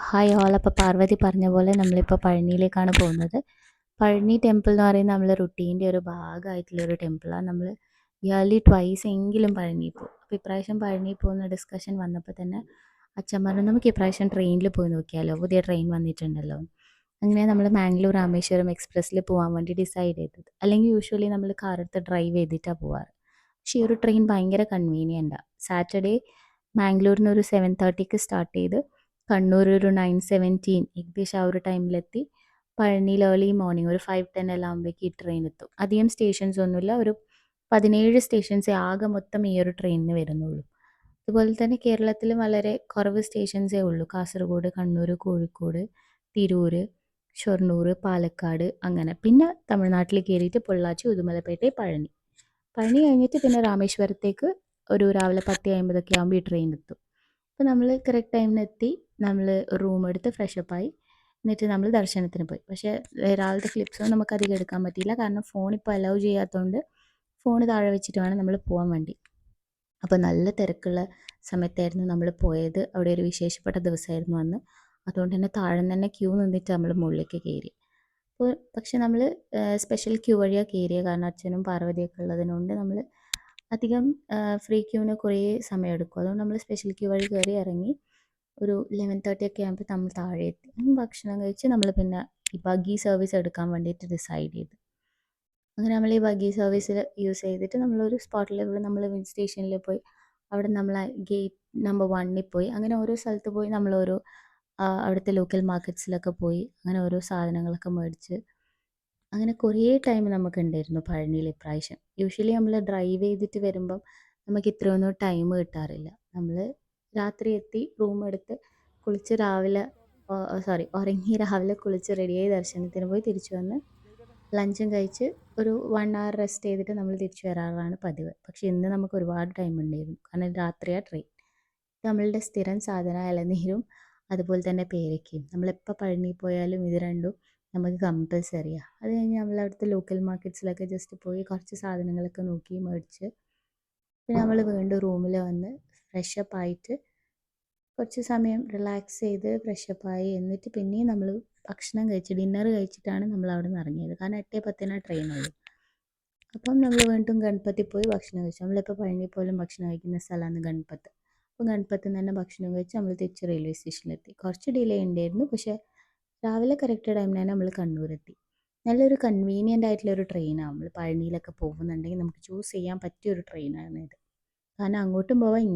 Hi all. അപ്പോൾ പാർവതി പറഞ്ഞ പോലെ നമ്മളിപ്പോൾ പഴനിയിലേക്കാണ് പോകുന്നത്. പഴനി ടെമ്പിൾ എന്ന് പറയുന്നത് നമ്മൾ റുട്ടീൻ്റെ ഒരു ഭാഗമായിട്ടുള്ളൊരു ടെമ്പിളാണ്. നമ്മൾ ഇയർലി ട്വൈസ് എങ്കിലും പഴനി പോകും. അപ്പോൾ ഇപ്രാവശ്യം പഴനി പോകുന്ന ഡിസ്കഷൻ വന്നപ്പോൾ തന്നെ അച്ഛൻ പറഞ്ഞു നമുക്ക് ഇപ്രാവശ്യം ട്രെയിനിൽ പോയി നോക്കിയാലോ, പുതിയ ട്രെയിൻ വന്നിട്ടുണ്ടല്ലോ. അങ്ങനെ നമ്മൾ മാംഗ്ലൂർ രാമേശ്വരം എക്സ്പ്രസ്സിൽ പോകാൻ വേണ്ടി ഡിസൈഡ് ചെയ്തത്. അല്ലെങ്കിൽ യൂഷ്വലി നമ്മൾ കാറെടുത്ത് ഡ്രൈവ് ചെയ്തിട്ടാണ് പോവാറ്. പക്ഷേ ഈ ഒരു ട്രെയിൻ ഭയങ്കര കൺവീനിയൻ്റാണ്. സാറ്റർഡേ മാംഗ്ലൂരിൽ നിന്ന് ഒരു 7:30 സ്റ്റാർട്ട് ചെയ്ത് കണ്ണൂർ ഒരു 9:17 ഏകദേശം ആ ഒരു ടൈമിലെത്തി. പഴനിയിൽ ഏർലി മോർണിംഗ് ഒരു 5:10 എല്ലാം ആകുമ്പോഴേക്ക് ഈ ട്രെയിൻ എത്തും. അധികം സ്റ്റേഷൻസ് ഒന്നുമില്ല, ഒരു 17 സ്റ്റേഷൻസേ ആകെ മൊത്തം ഈ ഒരു ട്രെയിനിന് വരുന്നുള്ളൂ. അതുപോലെ തന്നെ കേരളത്തിൽ വളരെ കുറവ് സ്റ്റേഷൻസേ ഉള്ളൂ. കാസർഗോഡ്, കണ്ണൂർ, കോഴിക്കോട്, തിരൂർ, ഷൊർണൂർ, പാലക്കാട്, അങ്ങനെ. പിന്നെ തമിഴ്നാട്ടിൽ കയറിയിട്ട് പൊള്ളാച്ചി, ഉദുമലപ്പേട്ട, പഴനി. പഴനി കഴിഞ്ഞിട്ട് പിന്നെ രാമേശ്വരത്തേക്ക് ഒരു രാവിലെ 10:50 ആകുമ്പോൾ ഈ ട്രെയിൻ എത്തും. അപ്പോൾ നമ്മൾ കറക്റ്റ് ടൈമിനെത്തി. നമ്മൾ റൂം എടുത്ത് ഫ്രഷപ്പായി എന്നിട്ട് നമ്മൾ ദർശനത്തിന് പോയി. പക്ഷേ രാവിലത്തെ ക്ലിപ്സൊന്നും നമുക്ക് അധികം എടുക്കാൻ പറ്റിയില്ല, കാരണം ഫോൺ ഇപ്പോൾ അലൗ ചെയ്യാത്തതുകൊണ്ട് ഫോൺ താഴെ വെച്ചിട്ട് വേണം നമ്മൾ പോകാൻ വേണ്ടി. അപ്പോൾ നല്ല തിരക്കുള്ള സമയത്തായിരുന്നു നമ്മൾ പോയത്. അവിടെ ഒരു വിശേഷപ്പെട്ട ദിവസമായിരുന്നു അന്ന്. അതുകൊണ്ട് തന്നെ താഴെ തന്നെ ക്യൂ നിന്നിട്ട് നമ്മൾ മുകളിലേക്ക് കയറി. അപ്പോൾ പക്ഷെ നമ്മൾ സ്പെഷ്യൽ ക്യൂ വഴിയാണ് കയറിയത്, കാരണം അച്ഛനും പാർവതിയൊക്കെ ഉള്ളതിനുകൊണ്ട് നമ്മൾ അധികം ഫ്രീ ക്യൂവിന് കുറേ സമയം എടുക്കും. അതുകൊണ്ട് നമ്മൾ സ്പെഷ്യൽ ക്യൂ വഴി കയറി ഇറങ്ങി ഒരു 11:30 ആകുമ്പോൾ നമ്മൾ താഴെ എത്തി. ഭക്ഷണം കഴിച്ച് നമ്മൾ പിന്നെ ഈ ബഗ്ഗി സർവീസ് എടുക്കാൻ വേണ്ടിയിട്ട് ഡിസൈഡ് ചെയ്തു. അങ്ങനെ നമ്മൾ ഈ ബഗ്ഗി സർവീസ് യൂസ് ചെയ്തിട്ട് നമ്മളൊരു സ്പോട്ടിൽ നമ്മൾ സ്റ്റേഷനിൽ പോയി. അവിടെ നമ്മൾ ഗേറ്റ് നമ്പർ 1 പോയി. അങ്ങനെ ഓരോ സ്ഥലത്ത് പോയി നമ്മളോരോ അവിടുത്തെ ലോക്കൽ മാർക്കറ്റ്സിലൊക്കെ പോയി അങ്ങനെ ഓരോ സാധനങ്ങളൊക്കെ മേടിച്ച് അങ്ങനെ കുറേ ടൈം നമുക്കുണ്ടായിരുന്നു പഴനിയിൽ ഇപ്രാവശ്യം. യൂഷ്വലി നമ്മൾ ഡ്രൈവ് ചെയ്തിട്ട് വരുമ്പം നമുക്ക് ഇത്രയൊന്നും ടൈം കിട്ടാറില്ല. നമ്മൾ രാത്രി എത്തി, റൂം എടുത്ത് കുളിച്ച് രാവിലെ ഉറങ്ങി രാവിലെ കുളിച്ച് റെഡിയായി ദർശനത്തിന് പോയി തിരിച്ചു വന്ന് ലഞ്ചും കഴിച്ച് ഒരു 1 hour റെസ്റ്റ് ചെയ്തിട്ട് നമ്മൾ തിരിച്ചു വരാറാണ് പതിവ്. പക്ഷേ ഇന്ന് നമുക്ക് ഒരുപാട് ടൈം ഉണ്ടായിരുന്നു, കാരണം രാത്രിയാണ് ട്രെയിൻ. നമ്മളുടെ സ്ഥിരം സാധനം ഇളനീരും അതുപോലെ തന്നെ പേരയ്ക്കയും. നമ്മളെപ്പോൾ പഴനി പോയാലും ഇത് രണ്ടും നമുക്ക് കമ്പൽസറിയാണ്. അത് കഴിഞ്ഞ് നമ്മൾ അവിടുത്തെ ലോക്കൽ മാർക്കറ്റ്സിലൊക്കെ ജസ്റ്റ് പോയി കുറച്ച് സാധനങ്ങളൊക്കെ നോക്കി മേടിച്ച് പിന്നെ നമ്മൾ വീണ്ടും റൂമിൽ വന്ന് ഫ്രഷപ്പ് ആയിട്ട് കുറച്ച് സമയം റിലാക്സ് ചെയ്ത് ഫ്രഷപ്പായി. എന്നിട്ട് പിന്നെയും നമ്മൾ ഭക്ഷണം കഴിച്ച് ഡിന്നർ കഴിച്ചിട്ടാണ് നമ്മൾ അവിടെ നിന്ന് ഇറങ്ങിയത്, കാരണം 8:10 ട്രെയിനുള്ളൂ. അപ്പം നമ്മൾ വീണ്ടും ഗണപതി പോയി ഭക്ഷണം കഴിച്ചു. നമ്മളിപ്പോൾ പഴനി പോലും ഭക്ഷണം കഴിക്കുന്ന സ്ഥലമാണ് ഗണപത്ത്. അപ്പോൾ ഗണപത്തിൽ നിന്ന് തന്നെ ഭക്ഷണം കഴിച്ച് നമ്മൾ തിരിച്ച് റെയിൽവേ സ്റ്റേഷനിലെത്തി. കുറച്ച് ഡിലേ ഉണ്ടായിരുന്നു, പക്ഷേ രാവിലെ കറക്റ്റ് ടൈമിന് തന്നെ നമ്മൾ കണ്ണൂരെത്തി. നല്ലൊരു കൺവീനിയൻ്റ് ആയിട്ടുള്ളൊരു ട്രെയിനാണ്. നമ്മൾ പഴനിയിലൊക്കെ പോകുന്നുണ്ടെങ്കിൽ നമുക്ക് ചൂസ് ചെയ്യാൻ പറ്റിയൊരു ട്രെയിനാണ് ഇത്, കാരണം അങ്ങോട്ടും പോവാം ഇങ്ങോട്ടും